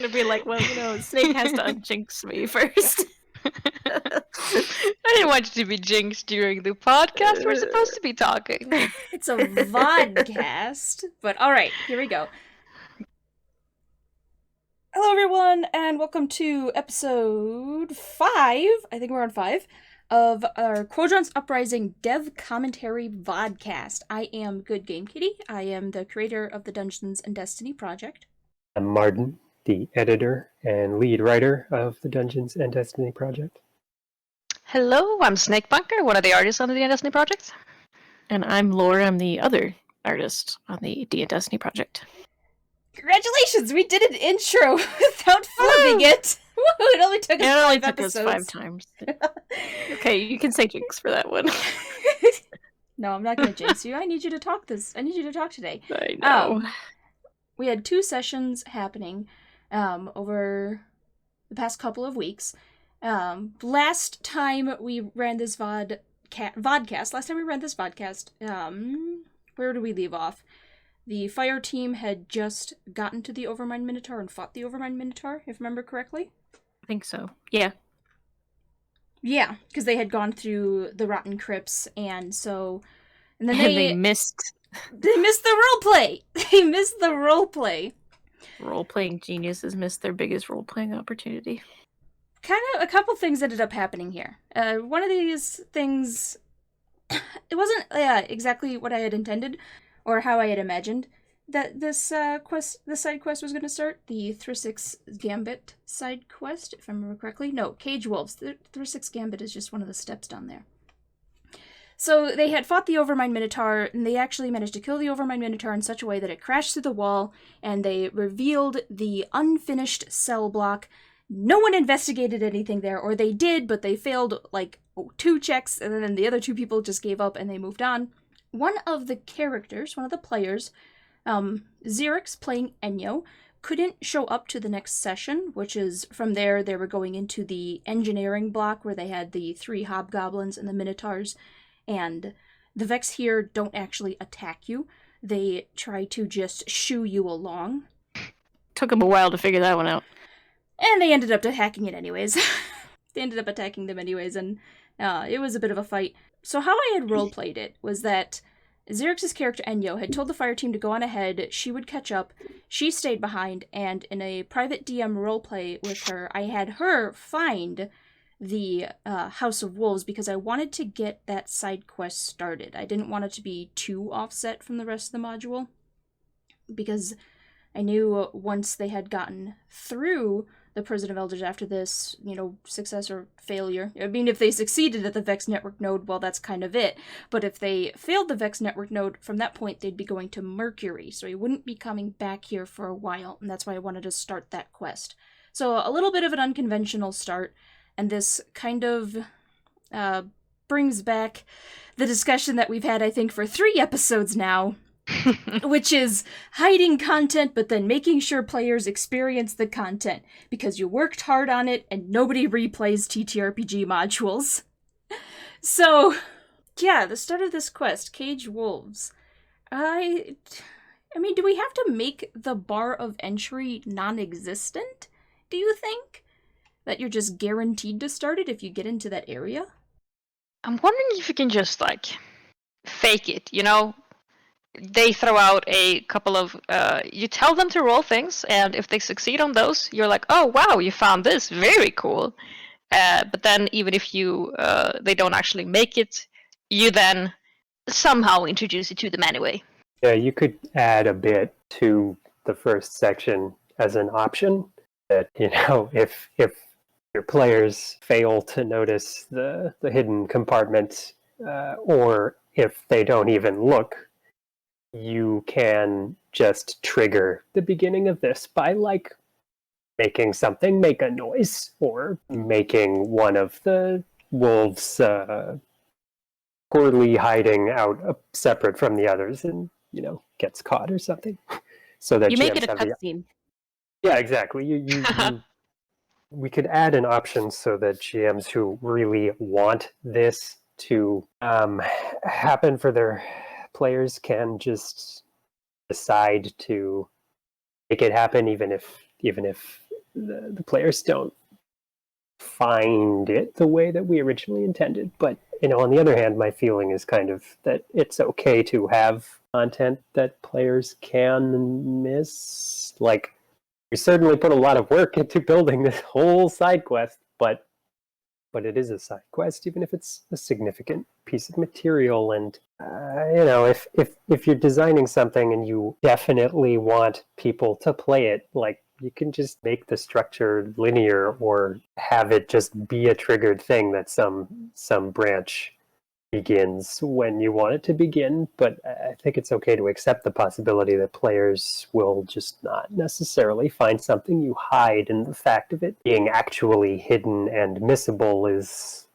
It'd be like, well, Snake has to unjinx me first. I didn't want you to be jinxed during the podcast. We're supposed to be talking. It's a vodcast. But alright, here we go. Hello everyone, and welcome to episode 5, I think we're on 5, of our Qodron's Uprising Dev Commentary Vodcast. I am Good Game Kitty. I am the creator of the Dungeons and Destiny project. I'm Mardin, the editor and lead writer of the Dungeons and Destiny project. Hello, I'm Snake Bunker, one of the artists on the D&DESTINY project. And I'm Laur, I'm the other artist on the D&DESTINY project. Congratulations! We did an intro without filming it! Woo! It only took us 5 episodes. It only took us 5 times. Okay, you can say jinx for that one. No, I'm not gonna jinx you. I need you to talk today. I know. We had 2 sessions happening over the past couple of weeks. Last time we ran this vodcast, where did we leave off? The fire team had just gotten to the Overmind Minotaur and fought the Overmind Minotaur, if I remember correctly. I think so. Yeah. Yeah, because they had gone through the rotten crypts, and then they missed. They missed the roleplay. They missed the roleplay. Role-playing geniuses missed their biggest role-playing opportunity. Kind of a couple things ended up happening here. One of these things, it wasn't exactly what I had intended or how I had imagined that this side quest was going to start. The Thrissix Gambit side quest, if I remember correctly. No, Cage Wolves. The Thrissix Gambit is just one of the steps down there. So they had fought the Overmind Minotaur, and they actually managed to kill the Overmind Minotaur in such a way that it crashed through the wall, and they revealed the unfinished cell block. No one investigated anything there, or they did, but they failed, 2 checks, and then the other 2 people just gave up and they moved on. One of the players, Xerix playing Enyo, couldn't show up to the next session, which is from there they were going into the engineering block where they had the 3 hobgoblins and the minotaurs, and the Vex here don't actually attack you. They try to just shoo you along. Took them a while to figure that one out. And they ended up attacking it anyways. They ended up attacking them anyways, and it was a bit of a fight. So how I had roleplayed it was that Xerix's character Enyo had told the fire team to go on ahead, she would catch up, she stayed behind, and in a private DM roleplay with her, I had her find the House of Wolves because I wanted to get that side quest started. I didn't want it to be too offset from the rest of the module, because I knew once they had gotten through the Prison of Elders after this, success or failure. I mean, if they succeeded at the Vex Network Node, well, that's kind of it. But if they failed the Vex Network Node, from that point, they'd be going to Mercury, so he wouldn't be coming back here for a while, and that's why I wanted to start that quest. So a little bit of an unconventional start, and this kind of brings back the discussion that we've had, I think, for 3 episodes now, which is hiding content but then making sure players experience the content because you worked hard on it and nobody replays TTRPG modules. So, yeah, the start of this quest, Cage Wolves. I mean, do we have to make the bar of entry non-existent, do you think? That you're just guaranteed to start it if you get into that area? I'm wondering if you can just, fake it, They throw out a couple of, you tell them to roll things, and if they succeed on those, you're like, oh wow, you found this, very cool. But then even if they don't actually make it, you then somehow introduce it to them anyway. Yeah, you could add a bit to the first section as an option that, if your players fail to notice the hidden compartment, or if they don't even look, you can just trigger the beginning of this by, making something make a noise, or making one of the wolves poorly hiding out separate from the others and, gets caught or something. So that you make it a GMs have cutscene. Yeah, exactly. We could add an option so that GMs who really want this to happen for their players can just decide to make it happen, even if the players don't find it the way that we originally intended. But on the other hand, my feeling is kind of that it's okay to have content that players can miss. Like, we certainly put a lot of work into building this whole side quest, but it is a side quest, even if it's a significant piece of material. And if you're designing something and you definitely want people to play it, like, you can just make the structure linear or have it just be a triggered thing that some branch begins when you want it to begin. But I think it's okay to accept the possibility that players will just not necessarily find something you hide, and the fact of it being actually hidden and missable is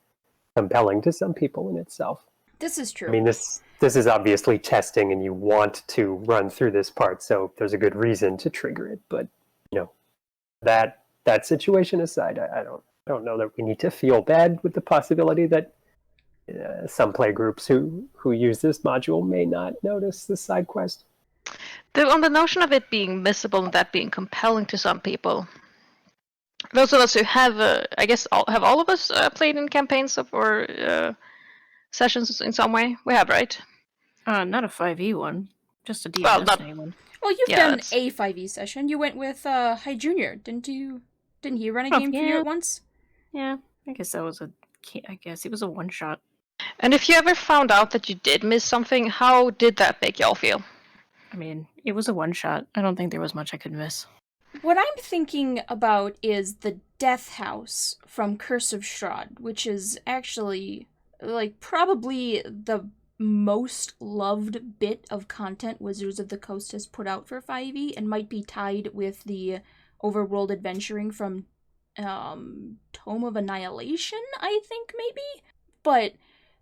compelling to some people in itself. This is true. I mean, this is obviously testing, and you want to run through this part, so there's a good reason to trigger it. But that situation aside, I don't know that we need to feel bad with the possibility that some play groups who use this module may not notice the side quest. On the notion of it being missable and that being compelling to some people, those of us who have, have all of us played in campaigns or sessions in some way? We have, right? Not a 5e one, just a Well, D&DESTINY one. Well, you've Yeah, done that's- a 5e session. You went with High Junior, didn't you? Didn't he run a game for you yeah. at once? Yeah, I guess that was it was a one-shot. And if you ever found out that you did miss something, how did that make y'all feel? I mean, it was a one-shot. I don't think there was much I could miss. What I'm thinking about is the Death House from Curse of Strahd, which is actually, like, probably the most loved bit of content Wizards of the Coast has put out for 5e, and might be tied with the overworld adventuring from Tome of Annihilation, I think, maybe? But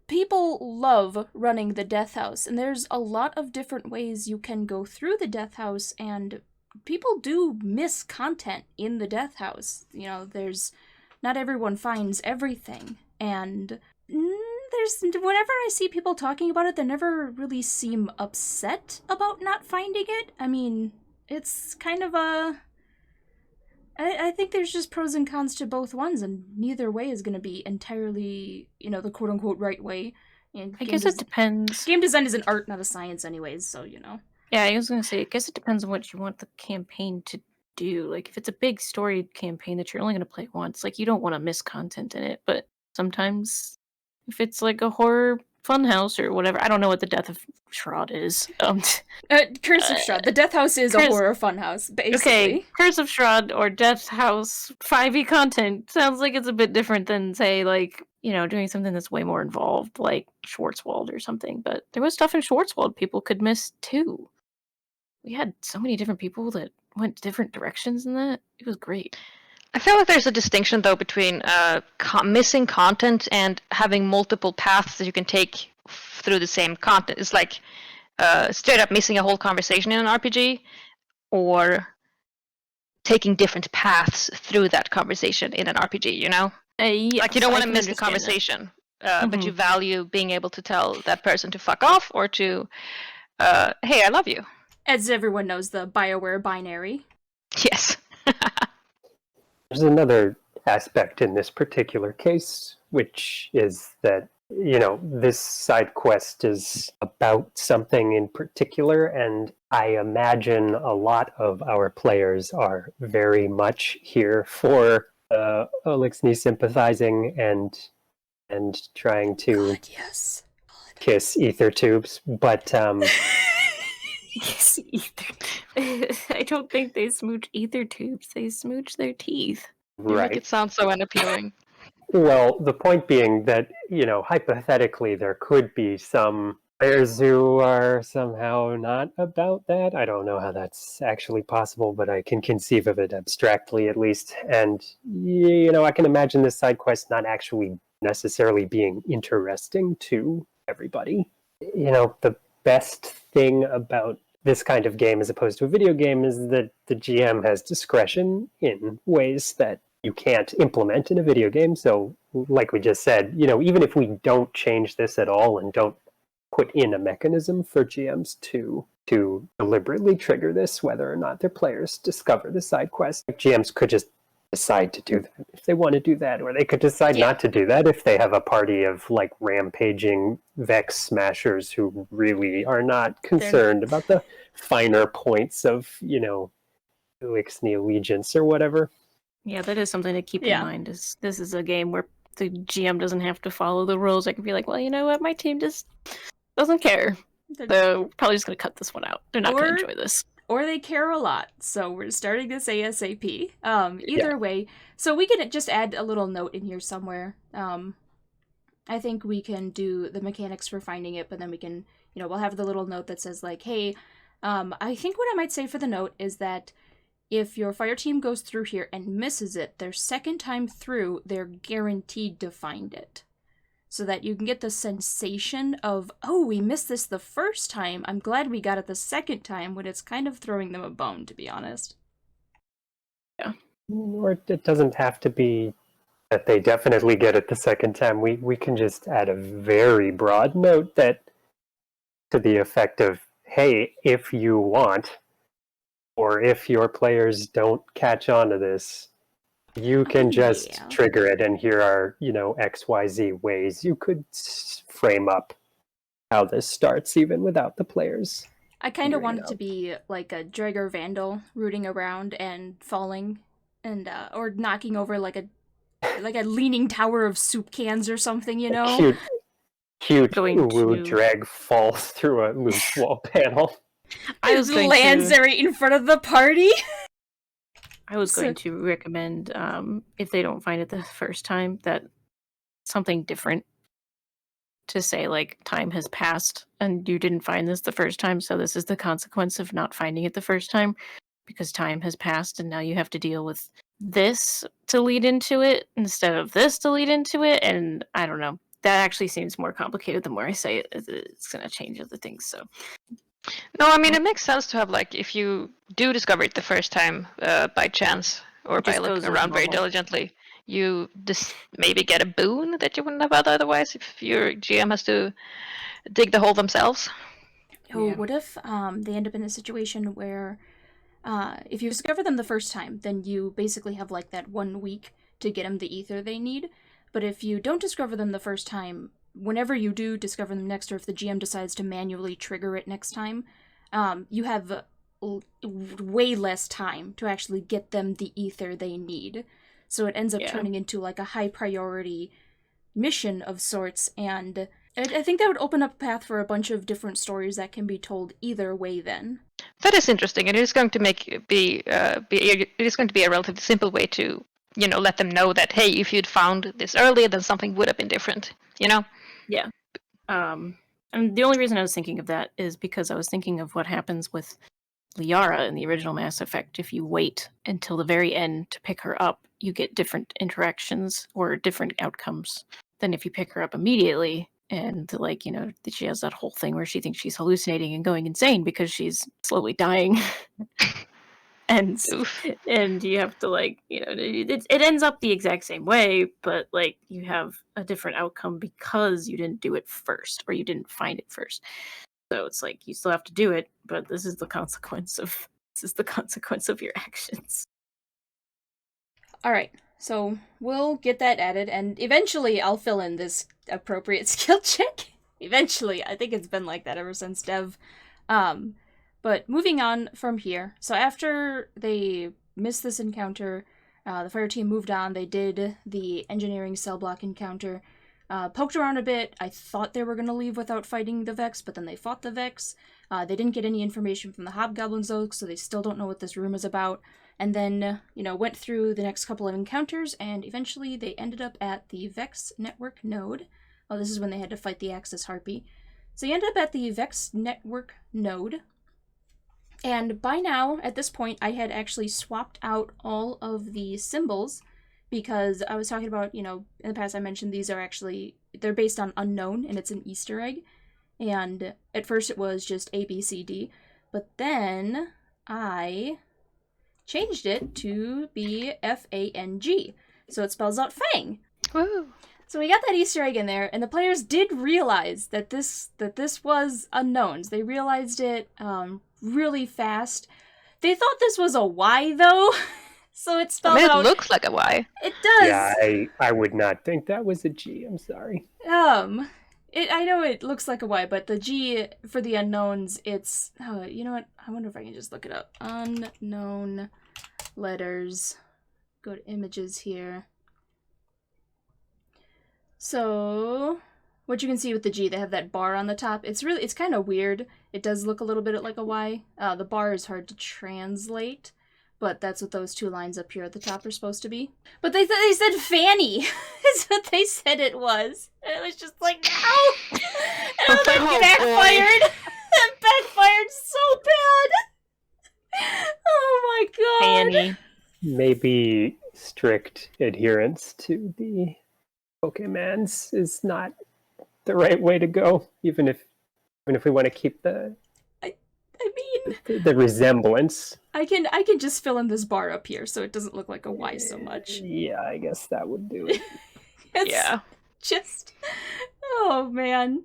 people love running the Death House, and there's a lot of different ways you can go through the Death House, and people do miss content in the Death House. Not everyone finds everything, and whenever I see people talking about it, they never really seem upset about not finding it. I mean, it's kind of I think there's just pros and cons to both ones, and neither way is going to be entirely, the quote-unquote right way. And I guess it depends. Game design is an art, not a science anyways, so, Yeah, I was going to say, I guess it depends on what you want the campaign to do. Like, if it's a big story campaign that you're only going to play once, like, you don't want to miss content in it. But sometimes, if it's like a horror funhouse or whatever, I don't know what the Death of Strahd is. Curse of Strahd. The Death House is a horror funhouse, basically. Okay, Curse of Strahd or Death House 5e content sounds like it's a bit different than, say, like, doing something that's way more involved, like Schwarzwald or something. But there was stuff in Schwarzwald people could miss, too. We had so many different people that went different directions in that. It was great. I feel like there's a distinction, though, between missing content and having multiple paths that you can take through the same content. It's like straight up missing a whole conversation in an RPG, or taking different paths through that conversation in an RPG, Yes, like, you don't want I to can miss the understand that. conversation, but you value being able to tell that person to fuck off, or to, hey, I love you. As everyone knows, the BioWare binary. Yes. There's another aspect in this particular case, which is that, this side quest is about something in particular, and I imagine a lot of our players are very much here for Elixni sympathizing and trying to God, yes. God. kiss ether tubes, but Yes, ether. I don't think they smooch ether tubes. They smooch their teeth. You make it sound so unappealing. Well, the point being that, hypothetically, there could be some players who are somehow not about that. I don't know how that's actually possible, but I can conceive of it abstractly, at least. And, I can imagine this side quest not actually necessarily being interesting to everybody. The best thing about this kind of game as opposed to a video game is that the GM has discretion in ways that you can't implement in a video game. So, like we just said, even if we don't change this at all and don't put in a mechanism for GMs to deliberately trigger this, whether or not their players discover the side quest, GMs could just decide to do that if they want to do that, or they could decide Yeah. not to do that if they have a party of like rampaging Vex smashers who really are not concerned about the finer points of, Ixnay allegiance or whatever. Yeah, that is something to keep Yeah. in mind. Is this is a game where the GM doesn't have to follow the rules. I can be like, well, you know what, my team just doesn't care. So probably just gonna cut this one out. They're not gonna enjoy this. Or they care a lot, so we're starting this ASAP. Either way, so we can just add a little note in here somewhere. I think we can do the mechanics for finding it, but then we can, we'll have the little note that says like, hey, I think what I might say for the note is that if your fire team goes through here and misses it, their second time through, they're guaranteed to find it. So that you can get the sensation of, oh, we missed this the first time. I'm glad we got it the second time, when it's kind of throwing them a bone, to be honest. Yeah. Or it doesn't have to be that they definitely get it the second time. We can just add a very broad note that to the effect of, hey, if you want, or if your players don't catch on to this, you can just trigger it, and here are, XYZ ways you could frame up how this starts even without the players. I kind of want it to be like a Drager Vandal rooting around and falling, and or knocking over like a leaning tower of soup cans or something, Cute Woo drag falls through a loose wall panel. I was lands right in front of the party. I was going to recommend, if they don't find it the first time, that something different to say, like, time has passed and you didn't find this the first time, so this is the consequence of not finding it the first time, because time has passed and now you have to deal with this to lead into it instead of this to lead into it, and I don't know. That actually seems more complicated the more I say it. It's going to change other things, so... No, I mean, it makes sense to have, like, if you do discover it the first time by chance or by looking around very diligently, you just maybe get a boon that you wouldn't have had otherwise if your GM has to dig the hole themselves. Oh, what if they end up in a situation where if you discover them the first time, then you basically have, like, that 1 week to get them the ether they need. But if you don't discover them the first time, whenever you do discover them next, or if the GM decides to manually trigger it next time, you have way less time to actually get them the ether they need. So it ends up turning into like a high priority mission of sorts, and I think that would open up a path for a bunch of different stories that can be told either way then. That is interesting, and it is going to it is going to be a relatively simple way to, let them know that, hey, if you'd found this earlier, then something would have been different, Yeah. And the only reason I was thinking of that is because I was thinking of what happens with Liara in the original Mass Effect. If you wait until the very end to pick her up, you get different interactions or different outcomes than if you pick her up immediately. And, like, she has that whole thing where she thinks she's hallucinating and going insane because she's slowly dying. And you have to, like, it ends up the exact same way, but, like, you have a different outcome because you didn't do it first, or you didn't find it first. So it's like you still have to do it, but this is the consequence of your actions. All right, so we'll get that added, and eventually I'll fill in this appropriate skill check. Eventually, I think it's been like that ever since Dev. But moving on from here, so after they missed this encounter, the fire team moved on. They did the engineering cell block encounter, poked around a bit. I thought they were going to leave without fighting the Vex, but then they fought the Vex. They didn't get any information from the Hobgoblins, though, so they still don't know what this room is about. And then, went through the next couple of encounters, and eventually they ended up at the Vex Network Node. Oh, this is when they had to fight the Axis Harpy. So you ended up at the Vex Network Node. And by now, at this point, I had actually swapped out all of the symbols, because I was talking about, in the past I mentioned these are actually, they're based on unknown, and it's an Easter egg. And at first it was just A, B, C, D, but then I changed it to be F-A-N-G. So it spells out Fang. Woo! So we got that Easter egg in there, and the players did realize that this was unknowns. They realized it really fast. They thought this was a Y, though. So it I spelled mean, it out. looks like a Y. It does. Yeah, I would not think that was a G. I'm sorry. I know it looks like a Y, but the G for the unknowns, it's. Oh, you know what? I wonder if I can just look it up. Unknown letters. Go to images here. So, what you can see with the G, they have that bar on the top. It's kind of weird. It does look a little bit like a Y. The bar is hard to translate, but that's what those two lines up here at the top are supposed to be. But they said Fanny is what they said it was. And it was just like, no! And it Oh, backfired. It backfired so bad. Oh my god. Fanny. Maybe strict adherence to the Pokemans is not the right way to go, even if we want to keep the resemblance. I can just fill in this bar up here so it doesn't look like a Y so much. Yeah, I guess that would do it. It's Yeah. just, oh man.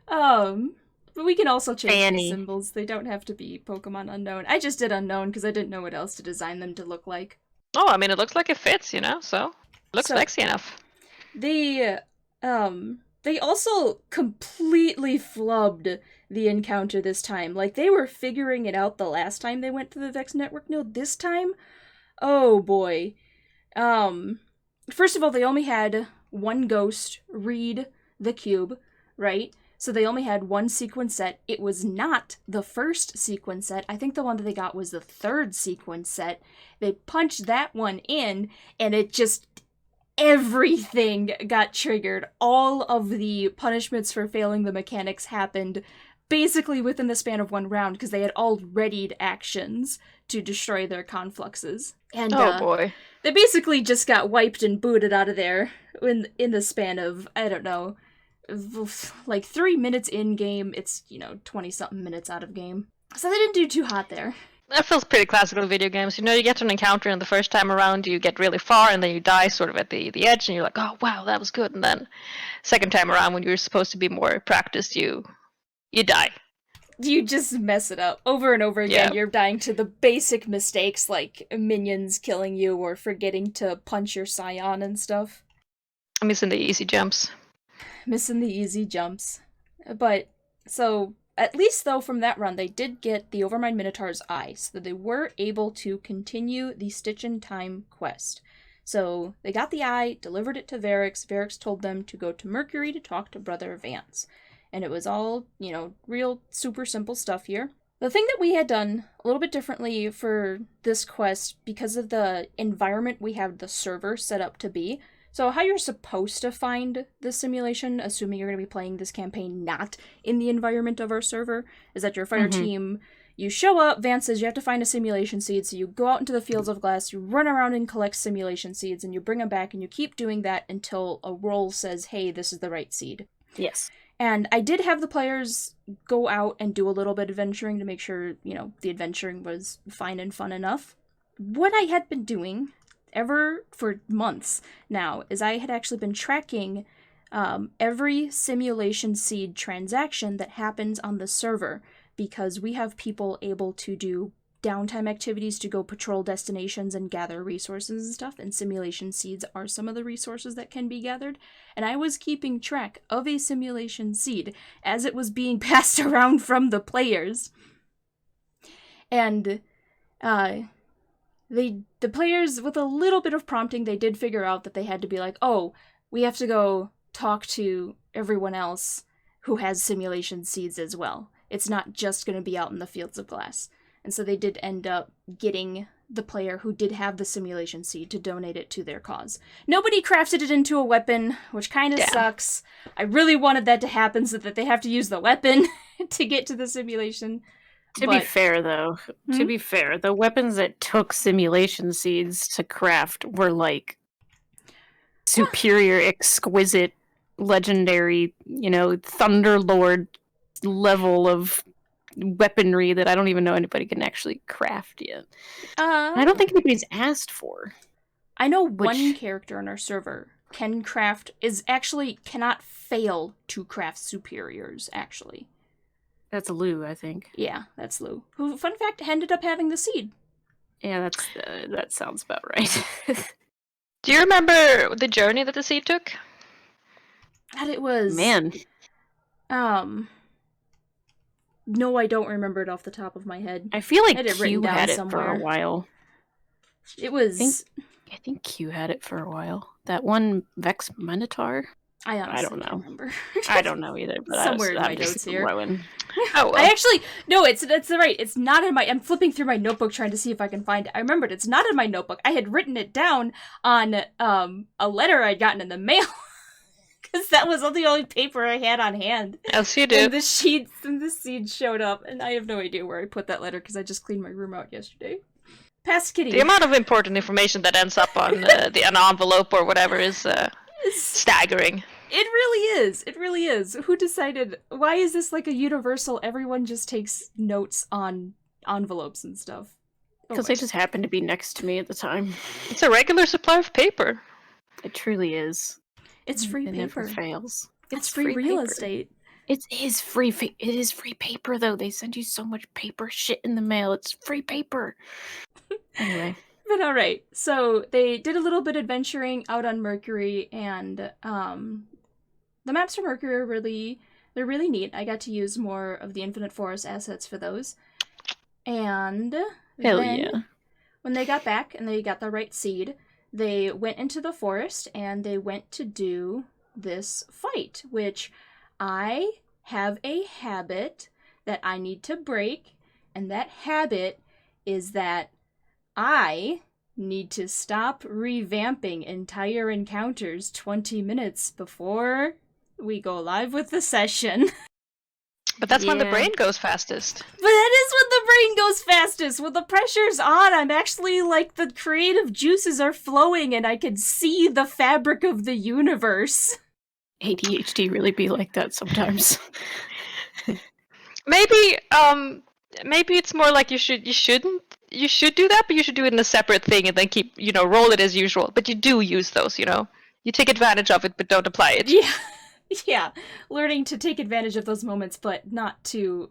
But we can also change Fanny. the symbols. They don't have to be Pokemon Unknown. I just did Unknown because I didn't know what else to design them to look like. Oh, I mean, it looks like it fits, so it looks So- sexy enough. They also completely flubbed the encounter this time. Like, they were figuring it out the last time they went to the Vex Network Node. This time, oh boy. First of all, they only had one ghost read the cube, right? So they only had one sequence set. It was not the first sequence set. I think the one that they got was the third sequence set. They punched that one in, and it just... everything got triggered. All of the punishments for failing the mechanics happened basically within the span of one round because they had all readied actions to destroy their confluxes. And Oh boy. they basically just got wiped and booted out of there in the span of, I don't know, like 3 minutes in game. It's, 20-something minutes out of game. So they didn't do too hot there. That feels pretty classical video games. You get to an encounter, and the first time around you get really far, and then you die sort of at the edge, and you're like, oh wow, that was good. And then second time around, when you're supposed to be more practiced, you die. You just mess it up over and over again. Yeah. You're dying to the basic mistakes like minions killing you or forgetting to punch your scion and stuff. I'm missing the easy jumps. Missing the easy jumps. But, so, at least though from that run, they did get the Overmind Minotaur's eye, so that they were able to continue the Stitch in Time quest. So, they got the eye, delivered it to Vex. Vex told them to go to Mercury to talk to Brother Vance. And it was all, real super simple stuff here. The thing that we had done a little bit differently for this quest, because of the environment we have the server set up to be, so how you're supposed to find the simulation, assuming you're going to be playing this campaign not in the environment of our server, is that your fire team, you show up, Vance says you have to find a simulation seed, so you go out into the fields of glass, you run around and collect simulation seeds, and you bring them back, and you keep doing that until a roll says, hey, this is the right seed. Yes. And I did have the players go out and do a little bit of adventuring to make sure, the adventuring was fine and fun enough. What I had been doing ever for months now is I had actually been tracking every simulation seed transaction that happens on the server, because we have people able to do downtime activities to go patrol destinations and gather resources and stuff, and simulation seeds are some of the resources that can be gathered, and I was keeping track of a simulation seed as it was being passed around from the players. And the players, with a little bit of prompting, they did figure out that they had to be like, oh, we have to go talk to everyone else who has simulation seeds as well. It's not just going to be out in the fields of glass. And so they did end up getting the player who did have the simulation seed to donate it to their cause. Nobody crafted it into a weapon, which kind of sucks. I really wanted that to happen so that they have to use the weapon to get to the simulation. To be fair, though, the weapons that took simulation seeds to craft were like superior, exquisite, legendary, Thunderlord level of weaponry that I don't even know anybody can actually craft yet. I don't think anybody's asked for. I know one character in our server cannot fail to craft superiors, actually. That's Lou, I think. Yeah, that's Lou. Who, fun fact, ended up having the seed. Yeah, that sounds about right. Do you remember the journey that the seed took? And it was... Man, No, I don't remember it off the top of my head. I feel I like had it written Q down had it somewhere. for a while. It was... I think Q had it for a while. That one Vex Minotaur? I honestly don't know. can't remember. I don't know either, but Somewhere in I'm my just notes here. blowing. Oh, well. I actually... No, it's right. It's not in my... I'm flipping through my notebook trying to see if I can find it. I remembered it's not in my notebook. I had written it down on a letter I'd gotten in the mail. Because that was the only paper I had on hand. Yes, you And did. the seed showed up, and I have no idea where I put that letter because I just cleaned my room out yesterday. Past Kitty. The amount of important information that ends up on an envelope or whatever is staggering. It really is. It really is. Who decided? Why is this like a universal? Everyone just takes notes on envelopes and stuff. Because they just happened to be next to me at the time. It's a regular supply of paper. It truly is. It's free It paper. never fails. It's free real paper. estate. It is free. It is free paper, though. They send you so much paper shit in the mail. It's free paper. Anyway, But all right. So they did a little bit adventuring out on Mercury, and the maps for Mercury are they're really neat. I got to use more of the Infinite Forest assets for those. And hell then, yeah. when they got back and they got the right seed, they went into the forest and they went to do this fight, which I have a habit that I need to break, and that habit is that I need to stop revamping entire encounters 20 minutes before we go live with the session. But that's when the Yeah. brain goes fastest. But that is when the brain goes fastest. When the pressure's on, I'm actually like the creative juices are flowing and I can see the fabric of the universe. ADHD really be like that sometimes. Maybe it's more like you should do that, but you should do it in a separate thing and then keep, roll it as usual. But you do use those, You take advantage of it, but don't apply it. Yeah. Yeah. Learning to take advantage of those moments, but not to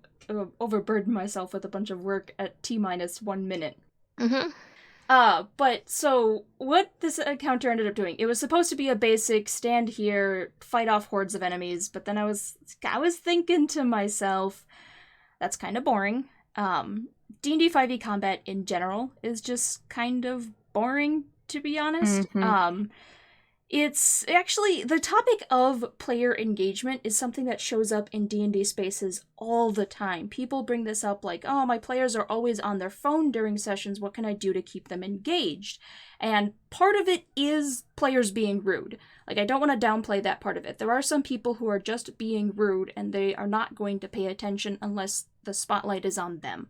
overburden myself with a bunch of work at T-1 minute. Mm-hmm. But so what this encounter ended up doing, it was supposed to be a basic stand here, fight off hordes of enemies, but then I was thinking to myself, that's kind of boring. D&D 5e combat in general is just kind of boring, to be honest. Mhm. It's actually, the topic of player engagement is something that shows up in D&D spaces all the time. People bring this up like, oh, my players are always on their phone during sessions, what can I do to keep them engaged? And part of it is players being rude. Like, I don't want to downplay that part of it. There are some people who are just being rude, and they are not going to pay attention unless the spotlight is on them.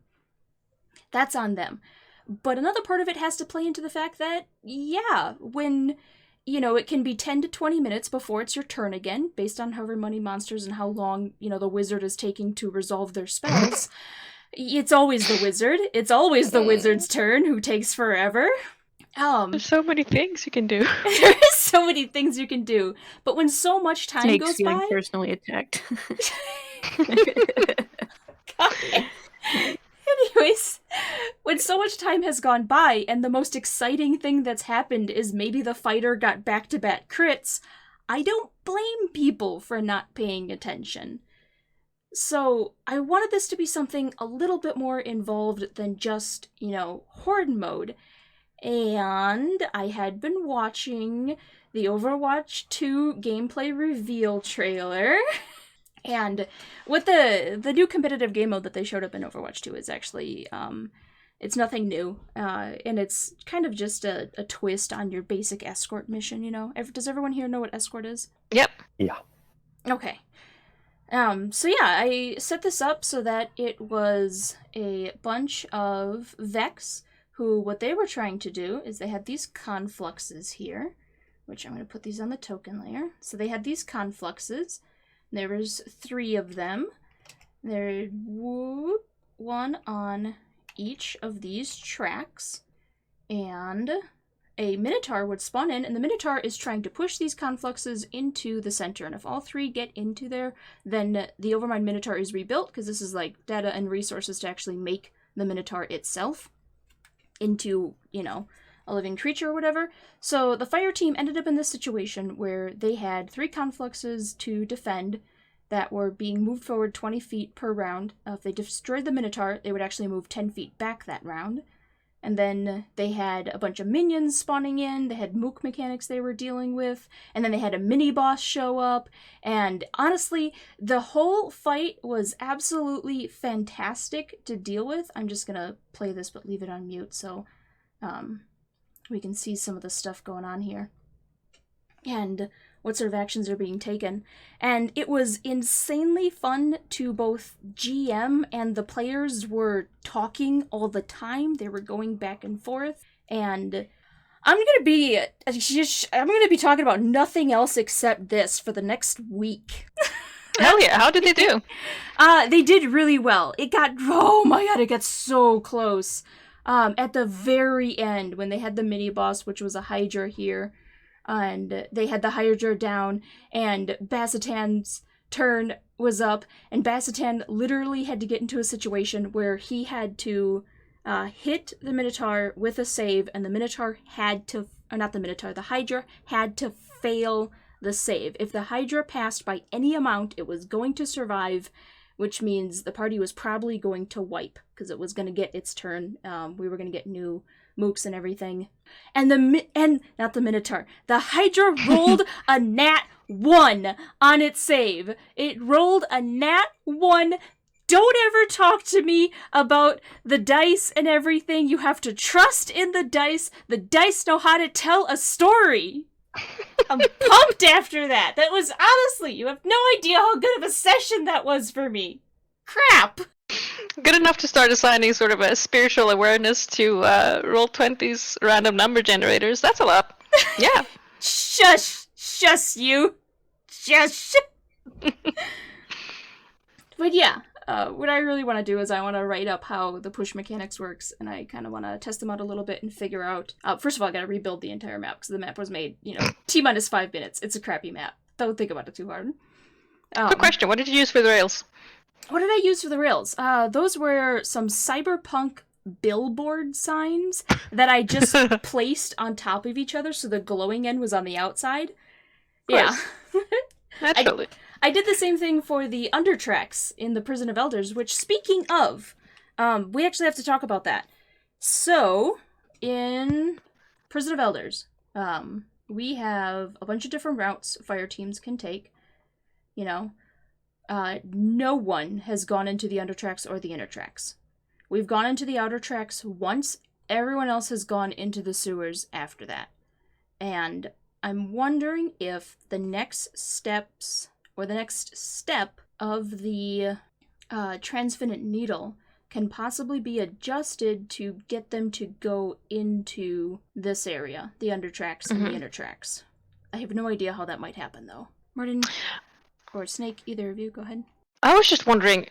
That's on them. But another part of it has to play into the fact that, yeah, when... it can be 10 to 20 minutes before it's your turn again, based on however many monsters and how long, the wizard is taking to resolve their spells. It's always the wizard. It's always the wizard's turn, who takes forever. There's so many things you can do. There is so many things you can do. But when so much time Snake's goes feeling by... personally attacked. Anyways, when so much time has gone by and the most exciting thing that's happened is maybe the fighter got back-to-back crits, I don't blame people for not paying attention. So I wanted this to be something a little bit more involved than just, horde mode. And I had been watching the Overwatch 2 gameplay reveal trailer. And what the new competitive game mode that they showed up in Overwatch 2 is actually, it's nothing new. And it's kind of just a twist on your basic escort mission, Does everyone here know what escort is? Yep. Yeah. Okay. So yeah, I set this up so that it was a bunch of Vex who, what they were trying to do is they had these confluxes here, which I'm going to put these on the token layer. So they had these confluxes. There was 3 of them. There one on each of these tracks. And a Minotaur would spawn in, and the Minotaur is trying to push these confluxes into the center. And if all 3 get into there, then the Overmind Minotaur is rebuilt, because this is like data and resources to actually make the Minotaur itself. into, you know, a living creature or whatever. So the fire team ended up in this situation where they had 3 confluxes to defend that were being moved forward 20 feet per round. If they destroyed the Minotaur, they would actually move 10 feet back that round. And then they had a bunch of minions spawning in, they had mook mechanics they were dealing with, and then they had a mini-boss show up, and honestly, the whole fight was absolutely fantastic to deal with. I'm just gonna play this but leave it on mute so we can see some of the stuff going on here. And what sort of actions are being taken. And it was insanely fun to both GM, and the players were talking all the time. They were going back and forth. And I'm gonna be talking about nothing else except this for the next week. Hell yeah! How did they do? They did really well. It got so close. At the very end, when they had the mini boss, which was a Hydra here. And they had the Hydra down, and Bassatan's turn was up, and Bassatan literally had to get into a situation where he had to hit the Minotaur with a save, and the Minotaur had to, or not the Minotaur, the Hydra had to fail the save. If the Hydra passed by any amount, it was going to survive, which means the party was probably going to wipe, because it was going to get its turn. We were going to get new mooks and everything. And not the Minotaur. The Hydra rolled a nat 1 on its save. It rolled a nat 1. Don't ever talk to me about the dice and everything. You have to trust in the dice. The dice know how to tell a story. I'm pumped after that. That was, honestly, you have no idea how good of a session that was for me. Crap. Good enough to start assigning sort of a spiritual awareness to Roll20's random number generators. That's a lot. Yeah. Shush you. Shush. But yeah, what I really want to do is I want to write up how the push mechanics works, and I kind of want to test them out a little bit and figure out... first of all, I got to rebuild the entire map, because the map was made, T-minus 5 minutes. It's a crappy map. Don't think about it too hard. Quick question, what did you use for the rails? What did I use for the rails? Those were some cyberpunk billboard signs that I just placed on top of each other, so the glowing end was on the outside. Yeah. Naturally. I did the same thing for the undertracks in the Prison of Elders, which, speaking of, we actually have to talk about that. So, in Prison of Elders, we have a bunch of different routes fire teams can take, no one has gone into the undertracks or the inner tracks. We've gone into the outer tracks once. Everyone else has gone into the sewers after that. And I'm wondering if the next steps, or the next step of the Transfinite Needle can possibly be adjusted to get them to go into this area, the undertracks and the inner tracks. I have no idea how that might happen, though. Mardin or Snake, either of you, go ahead. I was just wondering,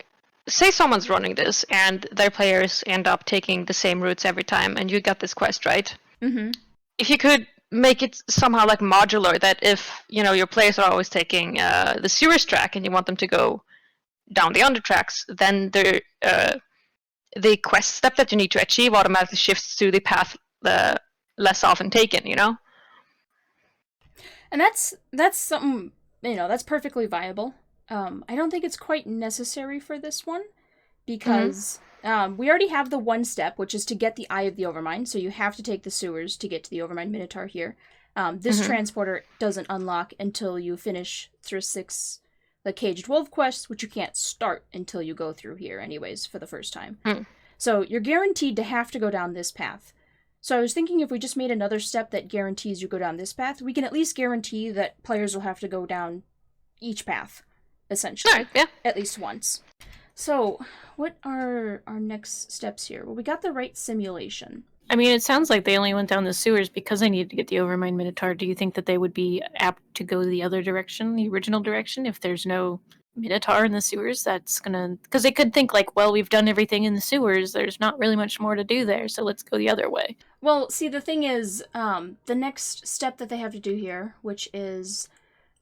say someone's running this and their players end up taking the same routes every time, and you got this quest, right? Mm-hmm. If you could make it somehow like modular, that if, your players are always taking the sewers track and you want them to go down the undertracks, then the quest step that you need to achieve automatically shifts to the path less often taken, And that's something, that's perfectly viable. I don't think it's quite necessary for this one, because we already have the one step, which is to get the Eye of the Overmind, so you have to take the sewers to get to the Overmind Minotaur here. This transporter doesn't unlock until you finish through 6 the Caged Wolf quests, which you can't start until you go through here anyways for the first time. So you're guaranteed to have to go down this path. So I was thinking if we just made another step that guarantees you go down this path, we can at least guarantee that players will have to go down each path, essentially. Sure, yeah. At least once. So, what are our next steps here? Well, we got the right simulation. I mean, it sounds like they only went down the sewers because they needed to get the Overmind Minotaur. Do you think that they would be apt to go the other direction, the original direction, if there's no Minotaur in the sewers? That's gonna... Because they could think, like, well, we've done everything in the sewers. There's not really much more to do there, so let's go the other way. Well, see, the thing is, the next step that they have to do here, which is,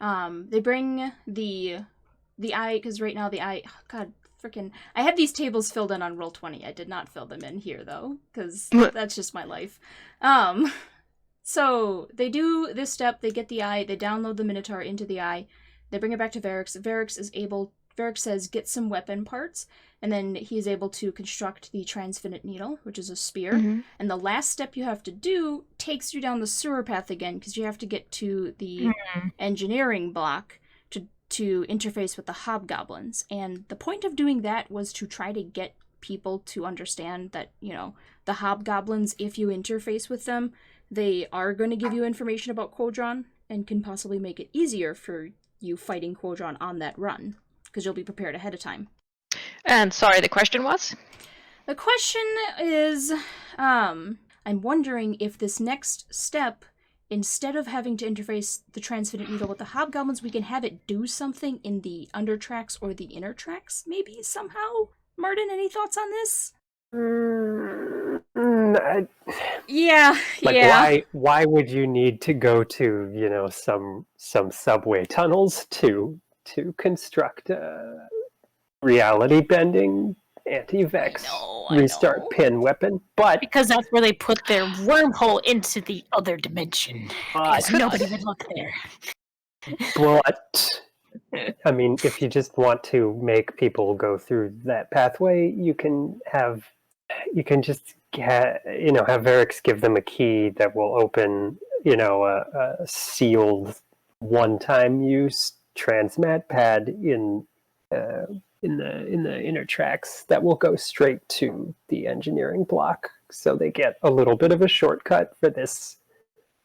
they bring the eye, because right now the eye... Oh, God, freaking... I have these tables filled in on Roll20. I did not fill them in here, though, because that's just my life. So they do this step, they get the eye, they download the Minotaur into the eye, they bring it back to Vex. Vex says, get some weapon parts, and then he is able to construct the transfinite needle, which is a spear. Mm-hmm. And the last step you have to do takes you down the sewer path again, because you have to get to the engineering block to interface with the hobgoblins. And the point of doing that was to try to get people to understand that, the hobgoblins, if you interface with them, they are going to give you information about Qodron and can possibly make it easier for you fighting Qodron on that run, because you'll be prepared ahead of time. And sorry, the question was? The question is, I'm wondering if this next step, instead of having to interface the transfinite needle with the hobgoblins, we can have it do something in the under tracks or the inner tracks, maybe, somehow? Mardin, any thoughts on this? Yeah. Why would you need to go to, some subway tunnels to construct a reality bending anti-Vex restart pin weapon? But because that's where they put their wormhole into the other dimension. Because nobody would look there. But I mean, if you just want to make people go through that pathway, you can just have Vex give them a key that will open, a sealed one-time use transmat pad in the inner tracks that will go straight to the engineering block. So they get a little bit of a shortcut for this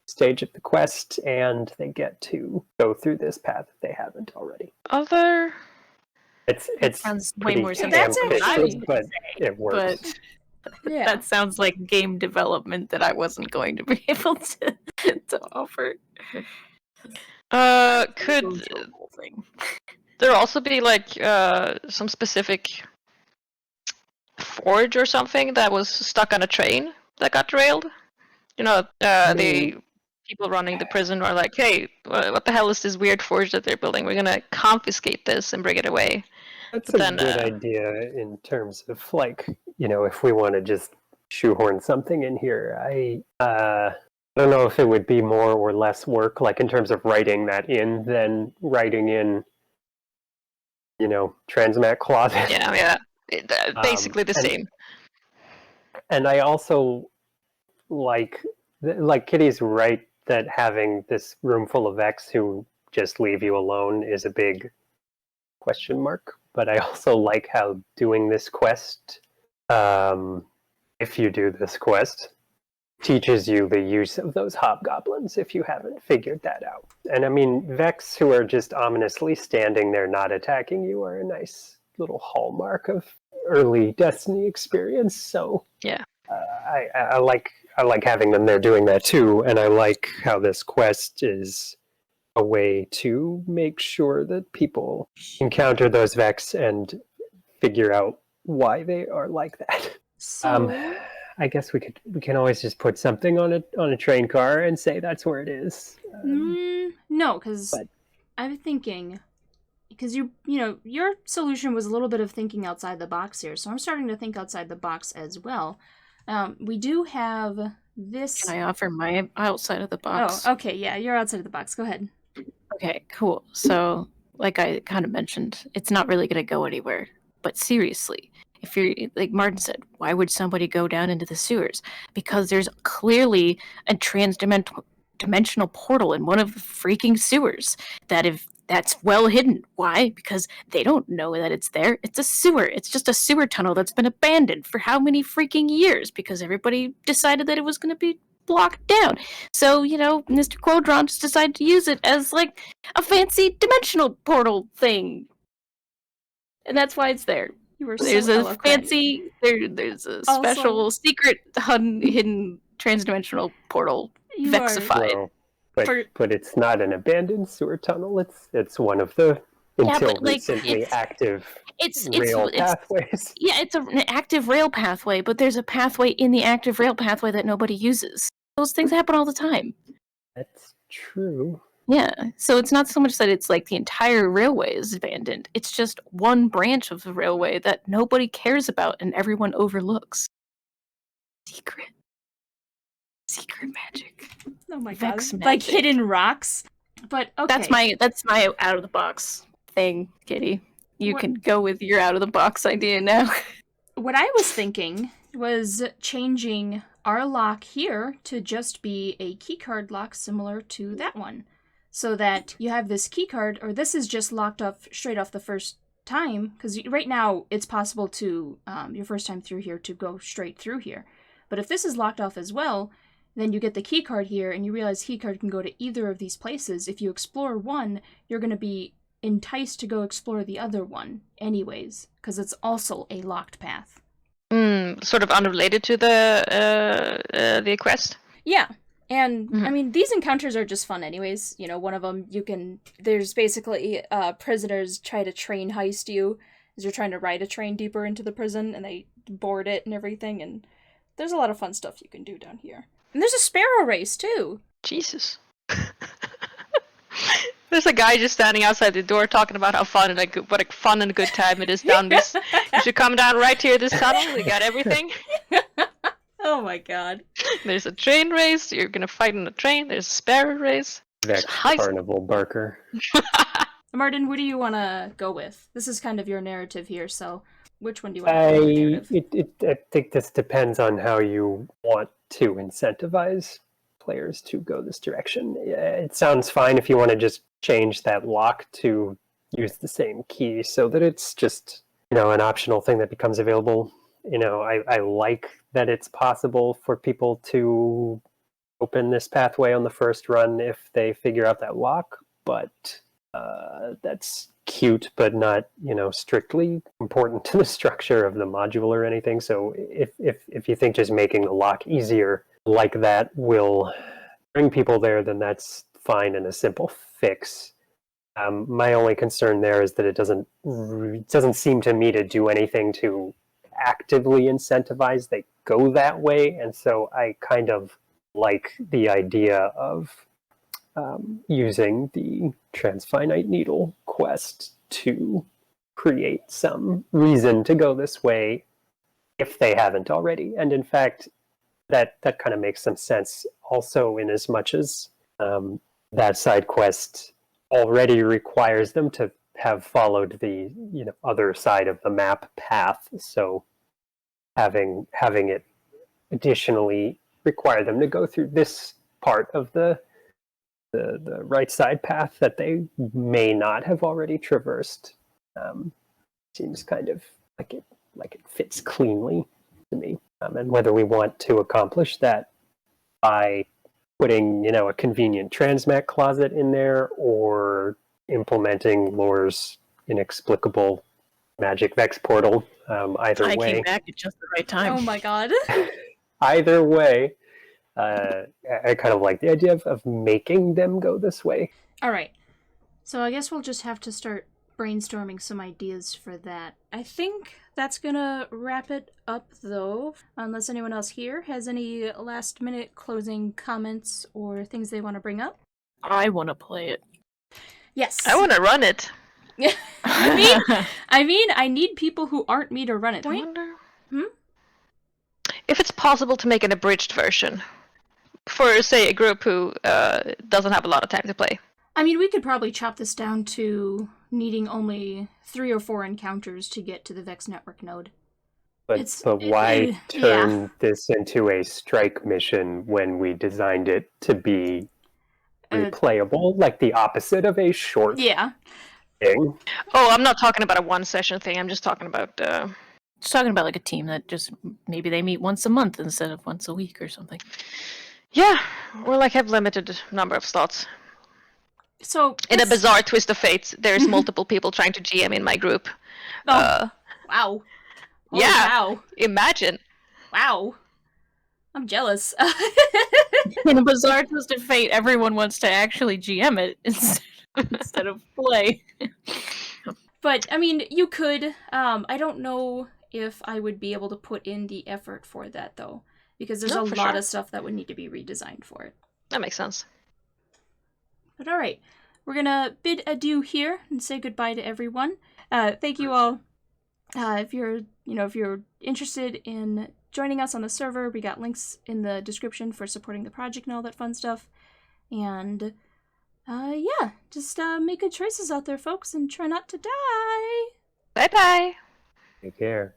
stage of the quest, and they get to go through this path if they haven't already. It sounds way more simple than I was gonna but it works. But that sounds like game development that I wasn't going to be able to offer. Could there also be some specific forge or something that was stuck on a train that got derailed? The people running the prison are like, hey, what the hell is this weird forge that they're building? We're gonna confiscate this and bring it away. That's a good idea in terms of if we want to just shoehorn something in here. I don't know if it would be more or less work, in terms of writing that in than writing in, transmat closet. Yeah. Basically the same. And I also like Kitty's right that having this room full of Vex who just leave you alone is a big question mark. But I also like how doing this quest, if you do this quest, teaches you the use of those hobgoblins if you haven't figured that out. And I mean, Vex who are just ominously standing there not attacking you are a nice little hallmark of early Destiny experience. So yeah, I like having them there doing that too, and I like how this quest is a way to make sure that people encounter those Vex and figure out why they are like that. So I guess we can always just put something on a train car and say that's where it is. No, because I'm thinking, because your solution was a little bit of thinking outside the box here, so I'm starting to think outside the box as well. We do have this. Can I offer my outside of the box? Oh, okay, yeah, you're outside of the box. Go ahead. Okay, cool. So, like I kind of mentioned, it's not really going to go anywhere. But seriously, if you're, like Mardin said, why would somebody go down into the sewers? Because there's clearly a dimensional portal in one of the freaking sewers that's well hidden. Why? Because they don't know that it's there. It's a sewer. It's just a sewer tunnel that's been abandoned for how many freaking years? Because everybody decided that it was going to be blocked down. So, Mr. Qodron just decided to use it as, a fancy dimensional portal thing. And that's why it's there. You were There's so a eloquent. fancy, there's a special secret hidden transdimensional portal You vexified. Well, but it's not an abandoned sewer tunnel. It's one of the recently active rail pathways. Yeah, it's an active rail pathway, but there's a pathway in the active rail pathway that nobody uses. Those things happen all the time. That's true. Yeah, so it's not so much that it's like the entire railway is abandoned. It's just one branch of the railway that nobody cares about and everyone overlooks. Secret magic. Oh my Vex god. Like magic. hidden rocks. But okay. That's my out of the box thing, Kitty. You What- can go with your out of the box idea now. What I was thinking was changing our lock here to just be a keycard lock similar to that one. So that you have this keycard, or this is just locked off straight off the first time, because right now it's possible to, your first time through here, to go straight through here. But if this is locked off as well, then you get the keycard here, and you realize keycard can go to either of these places. If you explore one, you're going to be enticed to go explore the other one anyways, because it's also a locked path. Sort of unrelated to the quest. Yeah. And, Mhm. I mean, these encounters are just fun anyways. You know, one of them, there's basically, prisoners try to train heist you as you're trying to ride a train deeper into the prison, and they board it and everything, and there's a lot of fun stuff you can do down here. And there's a Sparrow Race, too. Jesus. There's a guy just standing outside the door talking about how fun and what a fun and good time it is down this. You should come down right here, this tunnel. We got everything. Oh my god. There's a train race. You're gonna fight in a train. There's a Sparrow Race. Vex Heist. Carnival Barker. Mardin, what do you want to go with? This is kind of your narrative here, so which one do you want to go with? I think this depends on how you want to incentivize players to go this direction. It sounds fine if you want to just change that lock to use the same key so that it's just, an optional thing that becomes available. I like that it's possible for people to open this pathway on the first run if they figure out that lock, but that's cute, but not, strictly important to the structure of the module or anything. So if you think just making the lock easier like that will bring people there, then that's fine and a simple fix. My only concern there is that it doesn't seem to me to do anything to actively incentivize they go that way, and so I kind of like the idea of using the Transfinite Needle quest to create some reason to go this way if they haven't already. And in fact, that kind of makes some sense also, in as much as that side quest already requires them to have followed the other side of the map path. So having it additionally require them to go through this part of the right side path that they may not have already traversed seems kind of like it fits cleanly to me. And whether we want to accomplish that by putting, a convenient transmat closet in there, or implementing Laur's inexplicable magic Vex portal, either I way. came back at just the right time. Oh my god. Either way, I kind of like the idea of making them go this way. Alright. So I guess we'll just have to start brainstorming some ideas for that. I think that's gonna wrap it up, though. Unless anyone else here has any last-minute closing comments or things they want to bring up. I want to play it. Yes. I want to run it. I mean, I need people who aren't me to run it. I wonder Hmm? if it's possible to make an abridged version for, say, a group who doesn't have a lot of time to play. I mean, we could probably chop this down to needing only 3 or 4 encounters to get to the Vex Network Node. But why turn this into a strike mission when we designed it to be replayable, like the opposite of a short thing? Oh, I'm not talking about a one-session thing. I'm just talking about... Just talking about like a team that just maybe they meet once a month instead of once a week or something. Yeah, or like have limited number of slots. So in a bizarre twist of fate, there's multiple people trying to GM in my group. Oh, wow. Oh, yeah, wow. Imagine. Wow. I'm jealous. In a bizarre twist of fate, everyone wants to actually GM it instead of play. But, I mean, you could. I don't know if I would be able to put in the effort for that, though. Because there's a lot of stuff that would need to be redesigned for it. That makes sense. But all right, we're gonna bid adieu here and say goodbye to everyone. Thank you all. If you're interested in joining us on the server, we got links in the description for supporting the project and all that fun stuff. And yeah, just make good choices out there, folks, and try not to die. Bye bye. Take care.